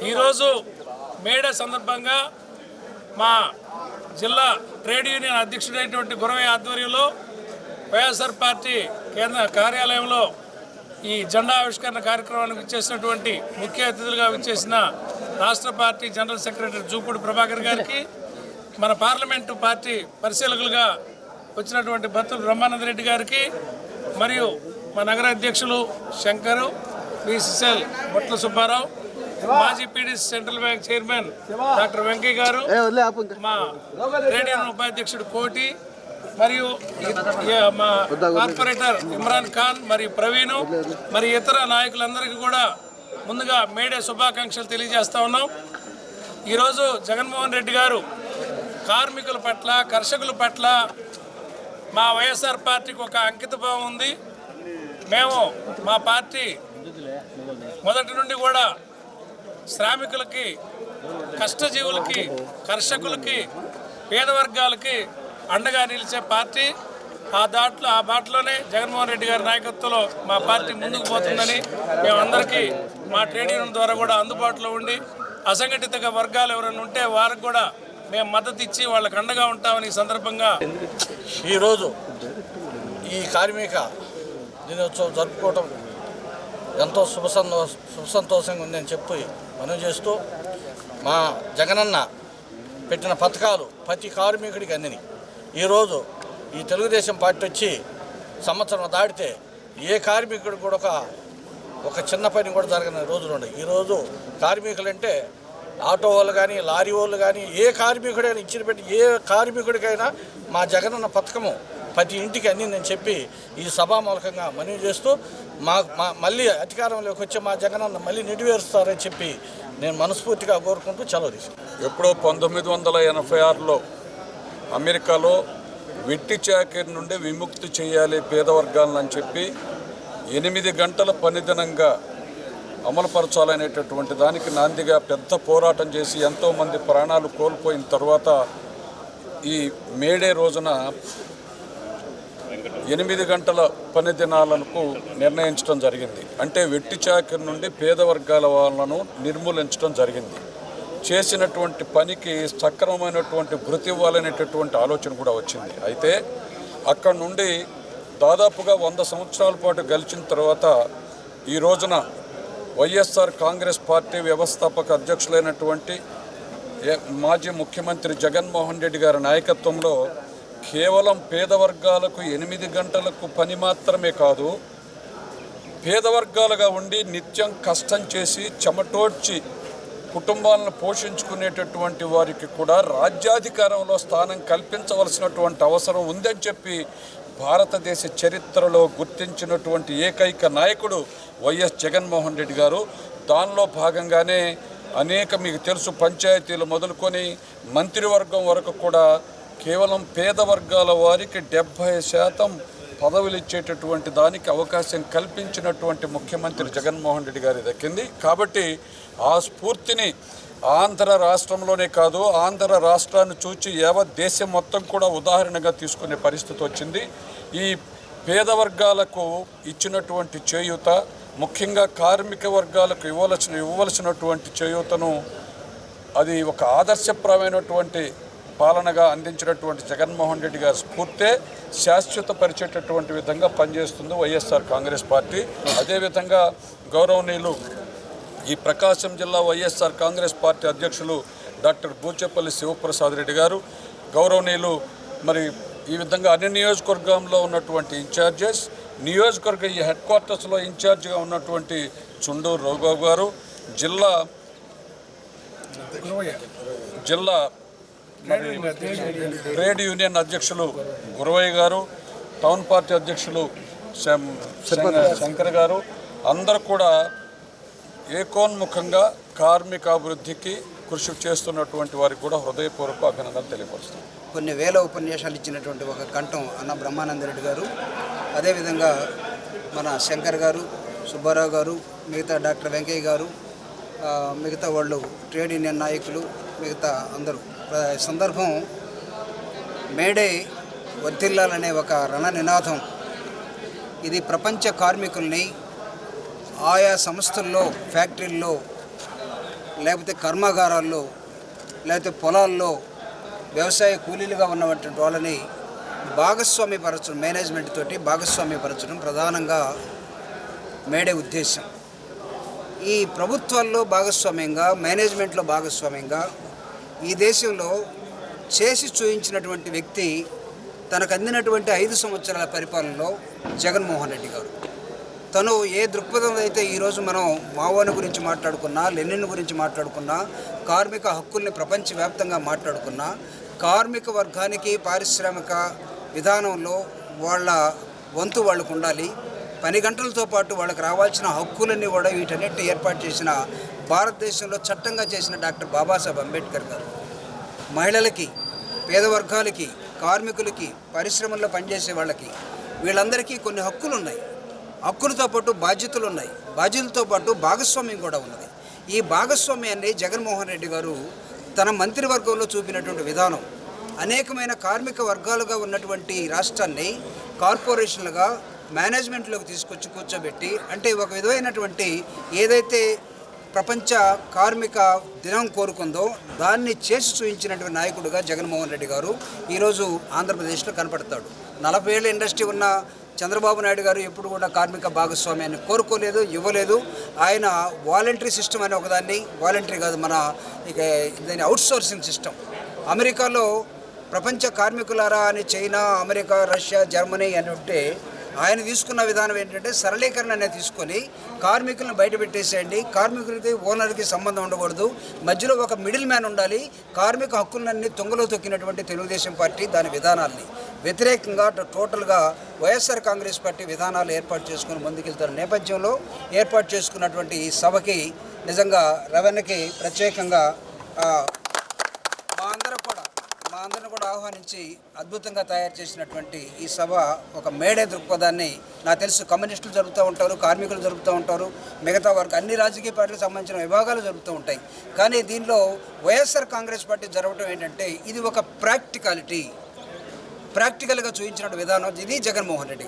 ఈరోజు మేడే సందర్భంగా మా జిల్లా ట్రేడ్ యూనియన్ అధ్యక్షుడైనటువంటి గురవయ్య ఆధ్వర్యంలో వైఎస్ఆర్ పార్టీ కేంద్ర కార్యాలయంలో ఈ జెండా ఆవిష్కరణ కార్యక్రమానికి విచ్చేసినటువంటి ముఖ్య అతిథులుగా విచ్చేసిన రాష్ట్ర party general secretary Jupudi Prabhakar గారికి, మన పార్లమెంటు పార్టీ పరిశీలకులుగా వచ్చినటువంటి భర్తలు బ్రహ్మానందరెడ్డి గారికి, మరియు మా నగర అధ్యక్షులు శంకరు, బీసీసీఎల్ బొట్ల సుబ్బారావు, మాజీ PDC central bank chairman doctor Venkaiah గారు, మా ట్రేడ్ యూనియన్ ఉపాధ్యక్షుడు కోటి, మరియు మా కార్పొరేటర్ ఇమ్రాన్ ఖాన్ మరియు ప్రవీణ్, మరి ఇతర నాయకులందరికీ కూడా ముందుగా మేడే శుభాకాంక్షలు తెలియజేస్తా ఉన్నాం. ఈరోజు జగన్మోహన్ రెడ్డి గారు కార్మికుల పట్ల, కర్షకుల పట్ల మా వైఎస్ఆర్ పార్టీకి ఒక అంకితభావం ఉంది. మేము మా పార్టీ మొదటి నుండి కూడా శ్రామికులకి, కష్టజీవులకి, కర్షకులకి, పేద వర్గాలకి అండగా నిలిచే పార్టీ. ఆ బాటలోనే జగన్మోహన్ రెడ్డి గారి నాయకత్వంలో మా పార్టీ ముందుకు పోతుందని మేమందరికీ మా ట్రేడ్ యూనియన్ ద్వారా కూడా అందుబాటులో ఉండి, అసంఘటిత వర్గాలు ఎవరైనా ఉంటే వారికి కూడా మేము మద్దతు ఇచ్చి వాళ్ళకి అండగా ఉంటామని ఈ సందర్భంగా ఈరోజు ఈ కార్మిక దినోత్సవం జరుపుకోవటం ఎంతో శుభ సంతోషంగా ఉందని చెప్పి మనం చేస్తూ, మా జగనన్న పెట్టిన పథకాలు ప్రతి కార్మికుడికి అందిని. ఈరోజు ఈ తెలుగుదేశం పార్టీ వచ్చి సంవత్సరం దాటితే ఏ కార్మికుడు కూడా ఒక చిన్న పని కూడా జరగని రోజులు ఉన్నాయి. ఈరోజు కార్మికులంటే ఆటో వాళ్ళు కానీ, లారీ వాళ్ళు కానీ, ఏ కార్మికుడైనా ఇచ్చిన పెట్టి ఏ కార్మికుడికైనా మా జగనన్న పథకము ప్రతి ఇంటికి అందిందని చెప్పి ఈ సభామూలకంగా మనవి చేస్తూ, మళ్ళీ అధికారంలోకి వచ్చే మా జగనన్న మళ్ళీ నెరవేరుస్తారని చెప్పి నేను మనస్ఫూర్తిగా కోరుకుంటూ సెలవు తీసుకున్నాను. ఎప్పుడో 1986లో అమెరికాలో వెట్టి చాకిరి నుండి విముక్తి చేయాలి పేదవర్గాలను అని చెప్పి 8 గంటల పనిదినంగా అమలుపరచాలనేటటువంటి దానికి నాందిగా పెద్ద పోరాటం చేసి ఎంతోమంది ప్రాణాలు కోల్పోయిన తర్వాత ఈ మేడే రోజున 8 గంటల పని దినాలకు నిర్ణయించడం జరిగింది. అంటే వెట్టి చాకిరి నుండి పేద వర్గాల వాళ్ళను నిర్మూలించడం జరిగింది. చేసినటువంటి పనికి సక్రమమైనటువంటి వృత్తి ఇవ్వాలనేటటువంటి ఆలోచన కూడా వచ్చింది. అయితే అక్కడ నుండి దాదాపుగా 100 సంవత్సరాల పాటు గడిచిన తర్వాత ఈ రోజున వైఎస్ఆర్ కాంగ్రెస్ పార్టీ వ్యవస్థాపక అధ్యక్షులైనటువంటి మాజీ ముఖ్యమంత్రి జగన్మోహన్ రెడ్డి గారి నాయకత్వంలో కేవలం పేద వర్గాలకు 8 గంటలకు పని మాత్రమే కాదు, పేదవర్గాలుగా ఉండి నిత్యం కష్టం చేసి చెమటోడ్చి కుటుంబాలను పోషించుకునేటటువంటి వారికి కూడా రాజ్యాధికారంలో స్థానం కల్పించవలసినటువంటి అవసరం ఉందని చెప్పి భారతదేశ చరిత్రలో గుర్తించినటువంటి ఏకైక నాయకుడు వైఎస్ జగన్మోహన్ రెడ్డి గారు. దానిలో భాగంగానే అనేక మీకు తెలుసు పంచాయతీలు మొదలుకొని మంత్రివర్గం వరకు కూడా కేవలం పేద వర్గాల వారికి 70% పదవులు ఇచ్చేటటువంటి దానికి అవకాశం కల్పించినటువంటి ముఖ్యమంత్రి జగన్మోహన్ రెడ్డి గారి దక్కింది. కాబట్టి ఆ స్ఫూర్తిని ఆంధ్ర రాష్ట్రంలోనే కాదు, ఆంధ్ర రాష్ట్రాన్ని చూచి యావత్ దేశం మొత్తం కూడా ఉదాహరణగా తీసుకునే పరిస్థితి వచ్చింది. ఈ పేద వర్గాలకు ఇచ్చినటువంటి చేయూత, ముఖ్యంగా కార్మిక వర్గాలకు ఇవ్వవలసినటువంటి చేయూతను అది ఒక ఆదర్శప్రాయమైనటువంటి పాలనగా అందించినటువంటి జగన్మోహన్ రెడ్డి గారి స్ఫూర్తే శాశ్వతపరిచేటటువంటి విధంగా పనిచేస్తుంది వైఎస్ఆర్ కాంగ్రెస్ పార్టీ. అదేవిధంగా గౌరవనీయులు ఈ ప్రకాశం జిల్లా వైఎస్ఆర్ కాంగ్రెస్ పార్టీ అధ్యక్షులు డాక్టర్ బూచేపల్లి శివప్రసాద్ రెడ్డి గారు, గౌరవనీయులు మరి ఈ విధంగా అన్ని నియోజకవర్గంలో ఉన్నటువంటి ఇన్ఛార్జెస్, నియోజకవర్గ ఈ హెడ్ క్వార్టర్స్లో ఇన్ఛార్జిగా ఉన్నటువంటి చుండూరు రఘుబాబు గారు, జిల్లా ట్రేడ్ యూనియన్ అధ్యక్షులు గురవయ్య గారు, టౌన్ పార్టీ అధ్యక్షులు శంకర్ గారు, అందరూ కూడా ఏకోన్ముఖంగా కార్మిక అభివృద్ధికి కృషి చేస్తున్నటువంటి వారికి కూడా హృదయపూర్వక అభినందనలు తెలియపరుస్తాం. కొన్ని వేల ఉపన్యాసాలు ఇచ్చినటువంటి ఒక కంఠం అన్న బ్రహ్మానందరెడ్డి గారు, అదేవిధంగా మన శంకర్ గారు, సుబ్బారావు గారు, మిగతా డాక్టర్ వెంకయ్య గారు, మిగతా వాళ్ళు ట్రేడ్ యూనియన్ నాయకులు, మిగతా అందరూ సందర్భం మేడే వర్ధిల్లాలనే ఒక రణ నినాదం. ఇది ప్రపంచ కార్మికుల్ని ఆయా సంస్థల్లో, ఫ్యాక్టరీల్లో లేకపోతే కర్మాగారాల్లో, లేకపోతే పొలాల్లో వ్యవసాయ కూలీలుగా ఉన్నటువంటి వాళ్ళని భాగస్వామ్యపరచడం, మేనేజ్మెంట్ తోటి భాగస్వామ్యపరచడం ప్రధానంగా మేడే ఉద్దేశం. ఈ ప్రభుత్వాల్లో భాగస్వామ్యంగా, మేనేజ్మెంట్లో భాగస్వామ్యంగా ఈ దేశంలో చేసి చూయించినటువంటి వ్యక్తి తనకు అందినటువంటి 5 సంవత్సరాల పరిపాలనలో జగన్మోహన్ రెడ్డి గారు. తను ఏ దృక్పథం అయితే ఈరోజు మనం మావోని గురించి మాట్లాడుకున్నా, లెనిన్ గురించి మాట్లాడుకున్నా, కార్మిక హక్కుల్ని ప్రపంచవ్యాప్తంగా మాట్లాడుకున్నా, కార్మిక వర్గానికి పారిశ్రామిక విధానంలో వాళ్ళ వంతు వాళ్ళకు ఉండాలి, పని గంటలతో పాటు వాళ్ళకి రావాల్సిన హక్కులన్నీ కూడా వీటన్నిటిని ఏర్పాటు చేసిన భారతదేశంలో చట్టంగా చేసిన డాక్టర్ బాబాసాహెబ్ అంబేద్కర్ గారు మహిళలకి, పేద వర్గాలకి, కార్మికులకి, పరిశ్రమల్లో పనిచేసే వాళ్ళకి వీళ్ళందరికీ కొన్ని హక్కులు ఉన్నాయి. హక్కులతో పాటు బాధ్యతలు ఉన్నాయి. బాధ్యతలతో పాటు భాగస్వామ్యం కూడా ఉన్నది. ఈ భాగస్వామ్యాన్ని జగన్మోహన్ రెడ్డి గారు తన మంత్రివర్గంలో చూపినటువంటి విధానం అనేకమైన కార్మిక వర్గాలుగా ఉన్నటువంటి రాష్ట్రాన్ని కార్పొరేషన్లుగా మేనేజ్మెంట్లోకి తీసుకొచ్చి కూర్చోబెట్టి, అంటే ఒక విధమైనటువంటి ఏదైతే ప్రపంచ కార్మిక దినం కోరుకుందో దాన్ని చేసి చూపించినటువంటి నాయకుడిగా జగన్మోహన్ రెడ్డి గారు ఈరోజు ఆంధ్రప్రదేశ్లో కనపడతాడు. 40 ఏళ్ళ ఇండస్ట్రీ ఉన్న చంద్రబాబు నాయుడు గారు ఎప్పుడు కూడా కార్మిక భాగస్వామ్యాన్ని కోరుకోలేదు, ఇవ్వలేదు. ఆయన వాలంటరీ సిస్టమ్ అనే ఒకదాన్ని, వాలంటరీ కాదు, మన ఇక దాన్ని అవుట్సోర్సింగ్ సిస్టమ్. అమెరికాలో ప్రపంచ కార్మికులారా అని చైనా, అమెరికా, రష్యా, జర్మనీ అని ఉంటే ఆయన తీసుకున్న విధానం ఏంటంటే సరళీకరణ అనేది తీసుకొని కార్మికులను బయట పెట్టేసేయండి, కార్మికులకి ఓనర్కి సంబంధం ఉండకూడదు, మధ్యలో ఒక మిడిల్ మ్యాన్ ఉండాలి. కార్మిక హక్కులన్నీ తొంగలో తొక్కినటువంటి తెలుగుదేశం పార్టీ దాని విధానాల్ని వ్యతిరేకంగా టోటల్గా వైఎస్ఆర్ కాంగ్రెస్ పార్టీ విధానాలు ఏర్పాటు చేసుకుని ముందుకెళ్తున్న నేపథ్యంలో ఏర్పాటు చేసుకున్నటువంటి ఈ సభకి నిజంగా రవణకి ప్రత్యేకంగా మా అందరిని కూడా ఆహ్వానించి అద్భుతంగా తయారు చేసినటువంటి ఈ సభ ఒక మేడే దృక్పథాన్ని, నాకు తెలుసు కమ్యూనిస్టులు జరుపుతూ ఉంటారు, కార్మికులు జరుపుతూ ఉంటారు, మిగతా వరకు అన్ని రాజకీయ పార్టీలకు సంబంధించిన విభాగాలు జరుపుతూ ఉంటాయి. కానీ దీనిలో వైఎస్ఆర్ కాంగ్రెస్ పార్టీ జరగడం ఏంటంటే ఇది ఒక ప్రాక్టికల్గా చూపించిన విధానం. ఇది జగన్మోహన్ రెడ్డి.